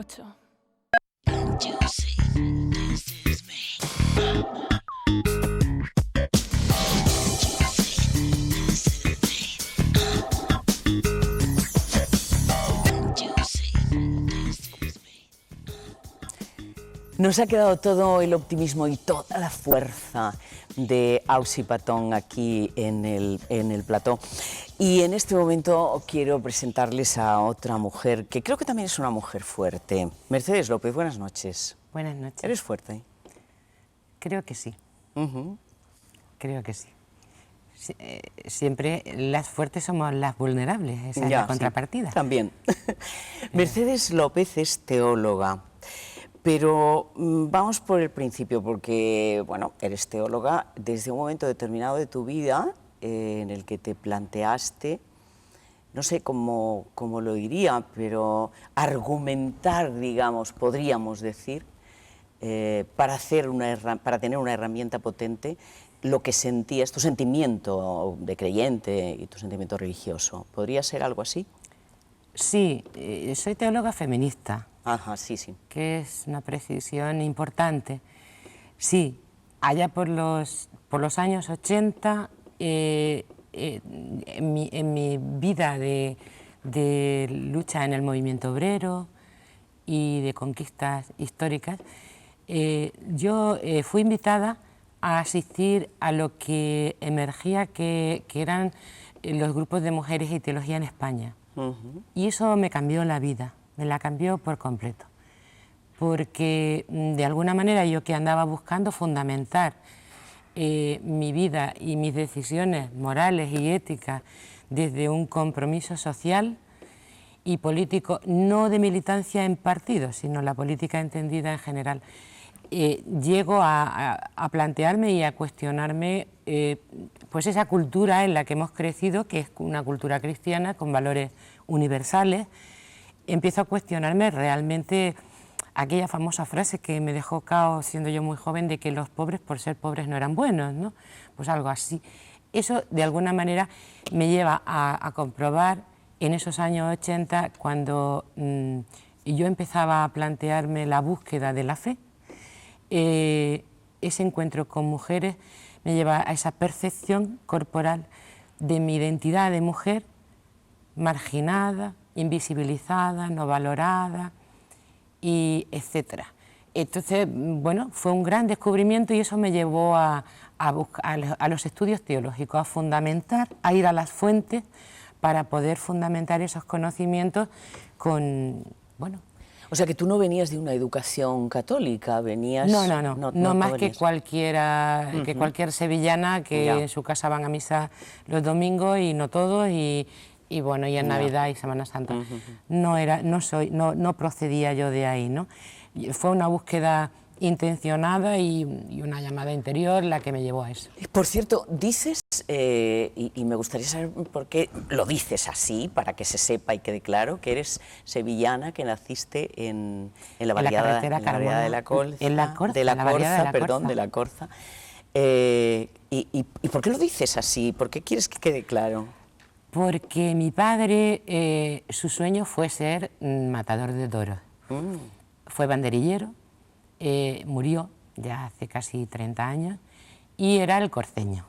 8. Nos ha quedado todo el optimismo y toda la fuerza de Ausi Patón aquí en el plató. Y en este momento quiero presentarles a otra mujer que creo que también es una mujer fuerte. Mercedes López, buenas noches. Buenas noches. ¿Eres fuerte? Creo que sí. Creo que sí. Siempre las fuertes somos las vulnerables, esa es la contrapartida. Sí, también. Mercedes López es teóloga. Pero vamos por el principio, porque, bueno, eres teóloga desde un momento determinado de tu vida en el que te planteaste, no sé cómo lo diría, pero argumentar, digamos, podríamos decir, para tener una herramienta potente, lo que sentías, tu sentimiento de creyente y tu sentimiento religioso. ¿Podría ser algo así? Sí, soy teóloga feminista. Ajá, sí, sí. Que es una precisión importante. Sí, allá por los años 80, en mi vida de lucha en el movimiento obrero y de conquistas históricas, yo fui invitada a asistir a lo que emergía que eran los grupos de mujeres y teología en España. Y eso me cambió la vida. Me la cambió por completo, porque de alguna manera yo que andaba buscando fundamentar mi vida y mis decisiones morales y éticas desde un compromiso social y político, no de militancia en partidos, sino la política entendida en general, llego a plantearme y a cuestionarme pues esa cultura en la que hemos crecido, que es una cultura cristiana con valores universales. Empiezo a cuestionarme realmente aquella famosa frase que me dejó cao siendo yo muy joven de que los pobres por ser pobres no eran buenos, ¿no? Pues algo así. Eso de alguna manera me lleva a comprobar en esos años 80 cuando yo empezaba a plantearme la búsqueda de la fe. Ese encuentro con mujeres me lleva a esa percepción corporal de mi identidad de mujer marginada, invisibilizada, no valorada, y etcétera. Entonces, bueno, fue un gran descubrimiento y eso me llevó a los estudios teológicos, a fundamentar, a ir a las fuentes para poder fundamentar esos conocimientos con, bueno... O sea, que tú no venías de una educación católica, venías... No más que cualquiera, que cualquier sevillana que en su casa van a misa los domingos y no todos, y bueno, y en Navidad y Semana Santa. No procedía yo de ahí, ¿no? Fue una búsqueda intencionada y una llamada interior la que me llevó a eso. Por cierto, dices, y me gustaría saber por qué lo dices así, para que se sepa y quede claro, que eres sevillana, que naciste en la barriada de la Corza. De la Corza. ¿Y por qué lo dices así? ¿Por qué quieres que quede claro? Porque mi padre, su sueño fue ser matador de toros. Fue banderillero, murió ya hace casi 30 años y era el corceño.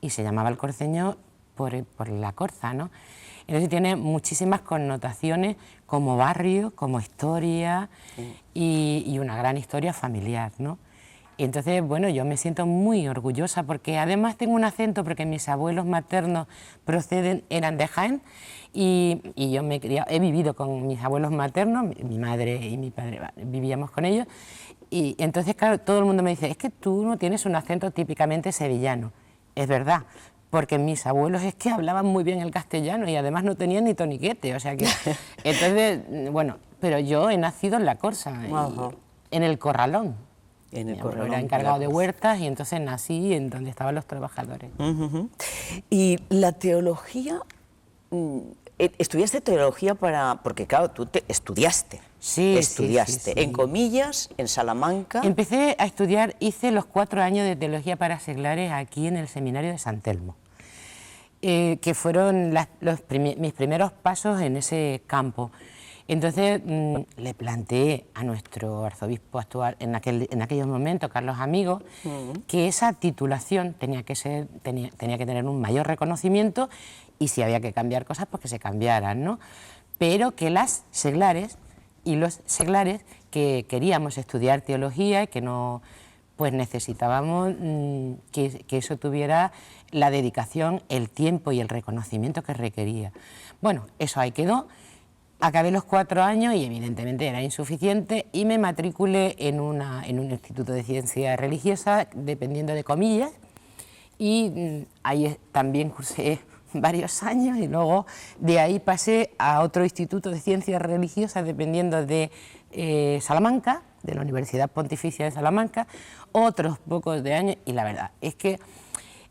Y se llamaba el corceño por la Corza, ¿no? Entonces tiene muchísimas connotaciones como barrio, como historia y una gran historia familiar, ¿no? Y entonces, bueno, yo me siento muy orgullosa porque además tengo un acento, porque mis abuelos maternos eran de Jaén y yo he vivido con mis abuelos maternos, mi madre y mi padre vivíamos con ellos, y entonces, claro, todo el mundo me dice, es que tú no tienes un acento típicamente sevillano. Es verdad, porque mis abuelos es que hablaban muy bien el castellano y además no tenían ni toniquete, o sea que... Entonces, bueno, pero yo he nacido en la Corza, en el Corralón. Era encargado de huertas y entonces nací en donde estaban los trabajadores. Y la teología, ¿estudiaste teología porque claro, tú estudiaste? Sí, en comillas, en Salamanca. Empecé a estudiar, hice los 4 años de teología para seglares aquí en el seminario de San Telmo, que fueron mis primeros pasos en ese campo. Entonces le planteé a nuestro arzobispo actual en aquellos momentos, Carlos Amigo, que esa titulación tenía que tener un mayor reconocimiento y si había que cambiar cosas, pues que se cambiaran, ¿no? Pero que las seglares y los seglares que queríamos estudiar teología y que no, pues necesitábamos que eso tuviera la dedicación, el tiempo y el reconocimiento que requería. Bueno, eso ahí quedó. Acabé los 4 años y evidentemente era insuficiente y me matriculé en un instituto de ciencia religiosa, dependiendo de comillas, y ahí también cursé varios años y luego de ahí pasé a otro instituto de ciencias religiosas dependiendo de Salamanca, de la Universidad Pontificia de Salamanca, otros pocos de años y la verdad es que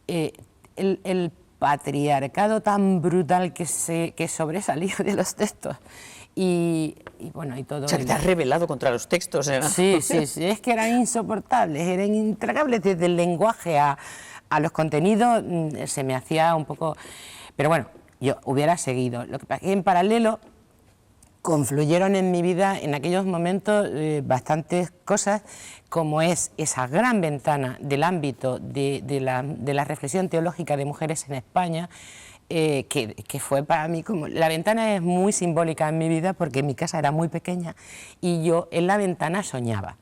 el patriarcado tan brutal que sobresalió de los textos y bueno, y todo... O sea, que te has rebelado contra los textos, ¿eh? Sí, es que eran insoportables, eran intragables desde el lenguaje a los contenidos, se me hacía un poco... Pero bueno, yo hubiera seguido. Lo que pasa es que en paralelo confluyeron en mi vida en aquellos momentos bastantes cosas, como es esa gran ventana del ámbito de la reflexión teológica de mujeres en España, que fue para mí como... La ventana es muy simbólica en mi vida porque mi casa era muy pequeña y yo en la ventana soñaba.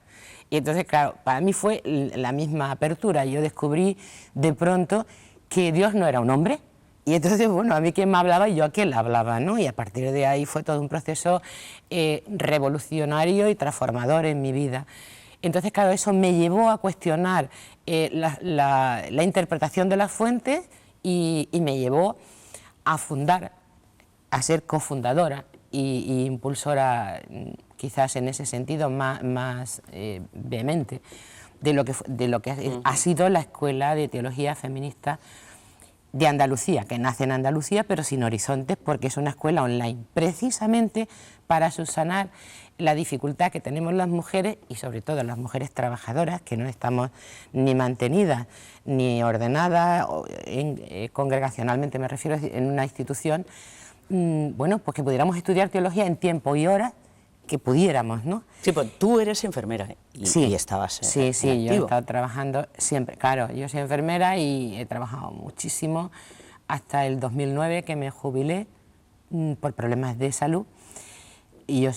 Y entonces, claro, para mí fue la misma apertura. Yo descubrí de pronto que Dios no era un hombre. Y entonces, bueno, a mí quién me hablaba y yo a quién le hablaba, ¿no? Y a partir de ahí fue todo un proceso revolucionario y transformador en mi vida. Entonces, claro, eso me llevó a cuestionar la interpretación de las fuentes y me llevó a fundar, a ser cofundadora y impulsora, quizás en ese sentido más vehemente, de lo que ha sido la Escuela de Teología Feminista de Andalucía, que nace en Andalucía pero sin horizontes porque es una escuela online, precisamente para subsanar la dificultad que tenemos las mujeres y sobre todo las mujeres trabajadoras, que no estamos ni mantenidas ni ordenadas, congregacionalmente me refiero, en una institución, bueno, pues que pudiéramos estudiar teología en tiempo y horas que pudiéramos, ¿no? Sí, pues tú eres enfermera y estabas Sí, yo he activo. estado trabajando siempre, claro, yo soy enfermera y he trabajado muchísimo hasta el 2009 que me jubilé por problemas de salud y yo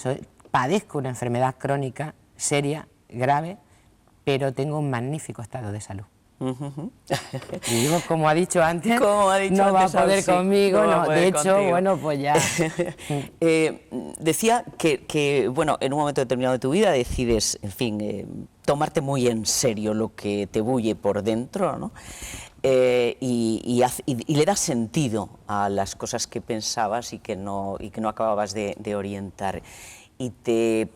padezco una enfermedad crónica seria, grave, pero tengo un magnífico estado de salud. Y digo, como ha dicho antes, no va a poder conmigo, no, de hecho, contigo. Bueno, pues ya. Decía que, bueno, en un momento determinado de tu vida decides, en fin, tomarte muy en serio lo que te bulle por dentro, ¿no? Y le das sentido a las cosas que pensabas y que no acababas de orientar. Y te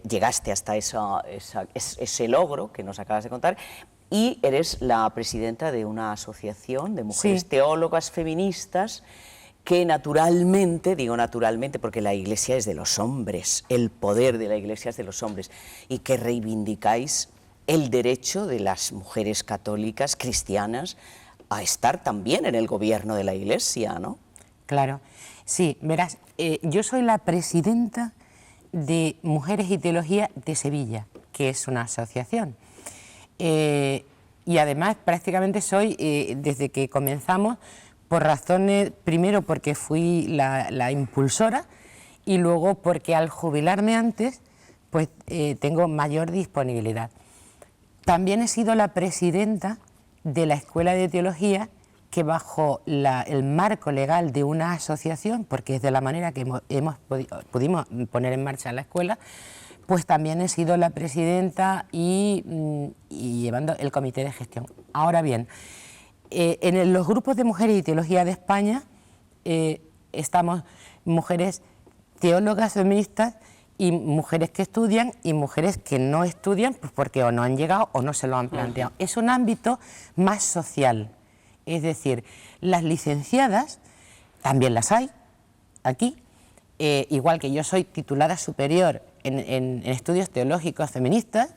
llegaste hasta ese logro que nos acabas de contar. Y eres la presidenta de una asociación de mujeres teólogas feministas que naturalmente, digo naturalmente porque la Iglesia es de los hombres, el poder de la Iglesia es de los hombres, y que reivindicáis el derecho de las mujeres católicas cristianas a estar también en el gobierno de la Iglesia, ¿no? Claro, sí, verás, yo soy la presidenta de Mujeres y Teología de Sevilla, que es una asociación. Y además prácticamente soy, desde que comenzamos, por razones, primero porque fui la impulsora y luego porque al jubilarme antes, pues tengo mayor disponibilidad. También he sido la presidenta de la Escuela de Teología, que bajo el marco legal de una asociación, porque es de la manera que pudimos poner en marcha la escuela, pues también he sido la presidenta y llevando el comité de gestión. Ahora bien, en los grupos de mujeres y teología de España estamos mujeres teólogas feministas y mujeres que estudian y mujeres que no estudian pues porque o no han llegado o no se lo han planteado. Es un ámbito más social, es decir, las licenciadas, también las hay aquí, igual que yo soy titulada superior en estudios teológicos feministas,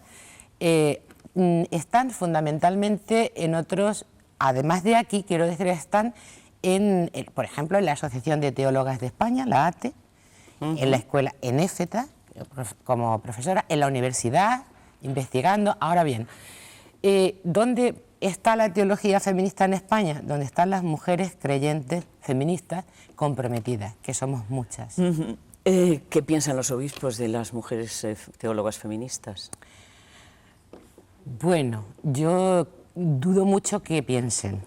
están fundamentalmente en otros, además de aquí, quiero decir, están por ejemplo, en la Asociación de Teólogas de España, la ATE, en la escuela, en EFETA, como profesora, en la universidad, investigando. Ahora bien, ¿dónde está la teología feminista en España? Donde están las mujeres creyentes, feministas, comprometidas, que somos muchas. ¿Qué piensan los obispos de las mujeres teólogas feministas? Bueno, yo dudo mucho que piensen.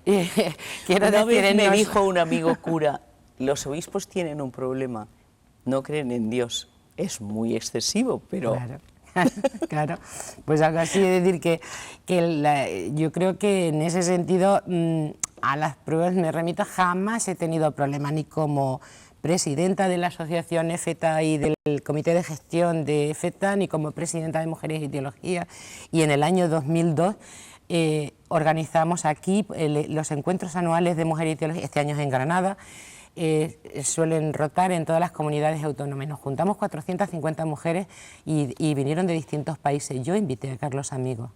Una vez me dijo un amigo cura, los obispos tienen un problema, no creen en Dios. Es muy excesivo, pero... Claro. Claro, pues algo así de decir que yo creo que en ese sentido a las pruebas me remito, jamás he tenido problema ni como presidenta de la asociación EFETA y del comité de gestión de EFETA, ni como presidenta de Mujeres y Teología, y en el año 2002 organizamos aquí los encuentros anuales de Mujeres y Teología, este año es en Granada. Suelen rotar en todas las comunidades autónomas. Nos juntamos 450 mujeres y vinieron de distintos países. Yo invité a Carlos Amigo.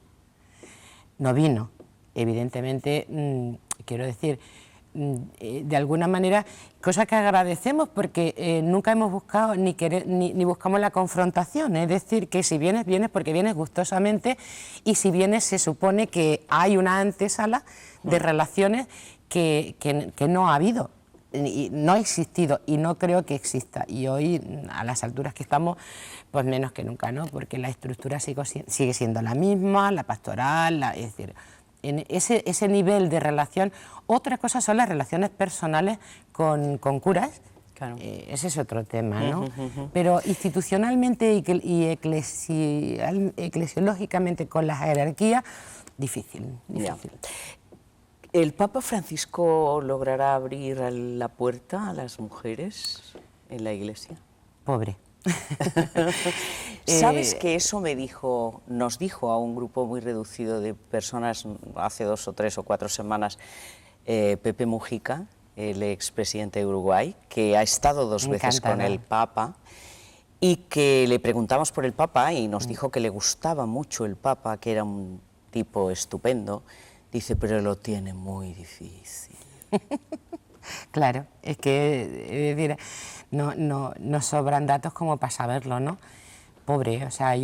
No vino, evidentemente, quiero decir, de alguna manera, cosa que agradecemos porque nunca hemos buscado ni buscamos la confrontación, es decir, que si vienes, vienes porque vienes gustosamente y si vienes se supone que hay una antesala de relaciones que no ha habido. Y no ha existido y no creo que exista, y hoy a las alturas que estamos pues menos que nunca, ¿no? Porque la estructura sigue siendo la misma, la pastoral, es decir, en ese nivel de relación. Otra cosa son las relaciones personales con curas, claro. Ese es otro tema, ¿no? Pero institucionalmente y eclesiológicamente con la jerarquía, difícil. Ya. ¿El Papa Francisco logrará abrir la puerta a las mujeres en la Iglesia? Pobre. ¿Sabes que eso nos dijo a un grupo muy reducido de personas hace 2 o 3 o 4 semanas, Pepe Mujica, el expresidente de Uruguay, que ha estado 2 veces con el Papa, y que le preguntamos por el Papa y nos dijo que le gustaba mucho el Papa, que era un tipo estupendo. Dice, pero lo tiene muy difícil. Claro, es que es decir, no sobran datos como para saberlo, ¿no? Pobre, o sea,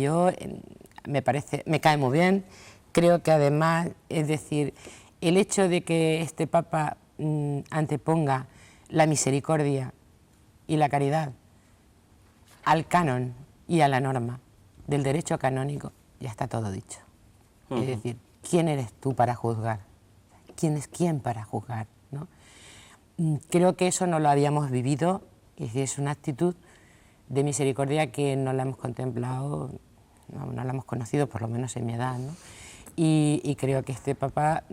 me cae muy bien, creo que además, es decir, el hecho de que este Papa anteponga la misericordia y la caridad al canon y a la norma del derecho canónico, ya está todo dicho. Es decir, ¿quién eres tú para juzgar? ¿Quién es quién para juzgar? ¿No? Creo que eso no lo habíamos vivido, es una actitud de misericordia que no la hemos contemplado, no la hemos conocido, por lo menos en mi edad, ¿no? Y creo que este Papa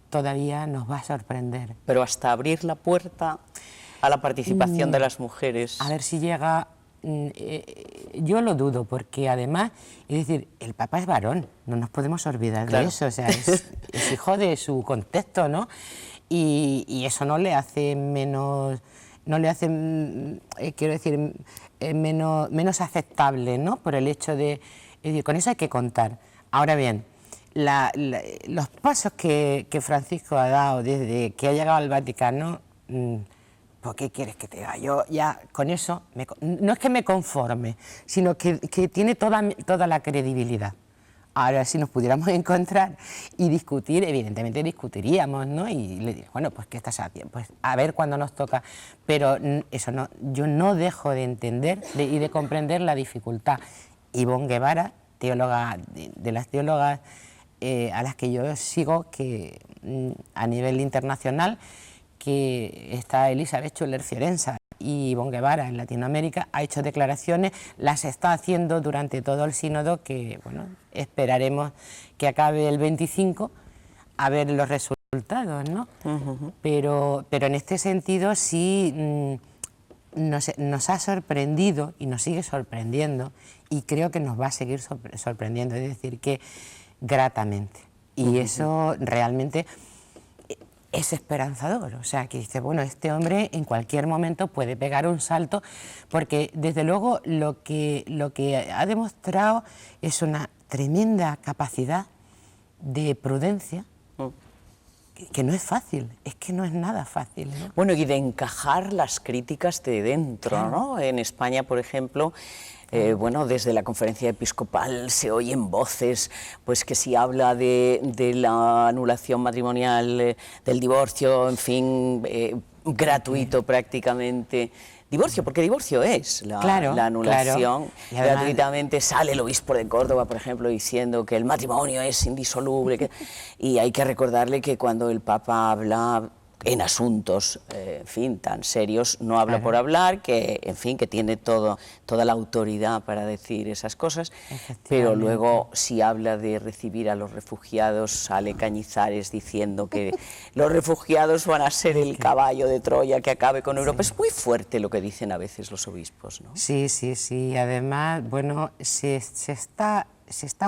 todavía nos va a sorprender. Pero hasta abrir la puerta a la participación de las mujeres... A ver si llega... yo lo dudo, porque además, es decir, el Papa es varón, no nos podemos olvidar de eso, o sea, es hijo de su contexto, ¿no? Y eso no le hace menos, quiero decir, menos aceptable, ¿no? Por el hecho de, es decir, con eso hay que contar. Ahora bien, los pasos que Francisco ha dado desde que ha llegado al Vaticano, ¿por qué quieres que te diga? Yo ya con eso, no es que me conforme, sino que tiene toda la credibilidad. Ahora, si nos pudiéramos encontrar y discutir, evidentemente discutiríamos, ¿no? Y le digo, bueno, pues ¿qué estás haciendo? Pues a ver cuándo nos toca. Pero eso no, yo no dejo de entender y de comprender la dificultad. Ivonne Guevara, teóloga de las teólogas a las que yo sigo, que a nivel internacional, que está Elizabeth Schuller-Fiorenza y Ivonne Guevara en Latinoamérica, ha hecho declaraciones, las está haciendo durante todo el sínodo, que bueno, esperaremos que acabe el 25 a ver los resultados, ¿no? Pero en este sentido sí nos ha sorprendido y nos sigue sorprendiendo, y creo que nos va a seguir sorprendiendo, es decir, que gratamente. Y eso realmente es esperanzador, o sea, que dice, bueno, este hombre en cualquier momento puede pegar un salto, porque desde luego lo que ha demostrado es una tremenda capacidad de prudencia que no es fácil, es que no es nada fácil, ¿no? Bueno, y de encajar las críticas de dentro, ¿no? En España, por ejemplo, bueno, desde la conferencia episcopal se oyen voces, pues que si habla de la anulación matrimonial, del divorcio, en fin, gratuito prácticamente. Divorcio, porque divorcio es la anulación. Y además, gratuitamente sale el obispo de Córdoba, por ejemplo, diciendo que el matrimonio es indisoluble. Y hay que recordarle que cuando el Papa habla en asuntos, en fin, tan serios, no habla por hablar, que, en fin, que tiene toda la autoridad para decir esas cosas, pero luego, si habla de recibir a los refugiados, sale Cañizares diciendo que los refugiados van a ser el caballo de Troya que acabe con Europa. Es muy fuerte lo que dicen a veces los obispos, ¿no? Sí, sí, sí. Además, bueno, se está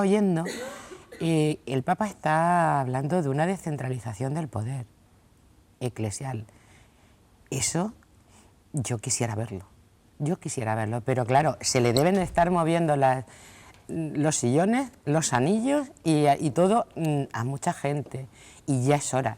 oyendo, el Papa está hablando de una descentralización del poder eclesial. Eso yo quisiera verlo, pero claro, se le deben estar moviendo los sillones, los anillos y todo a mucha gente, y ya es hora.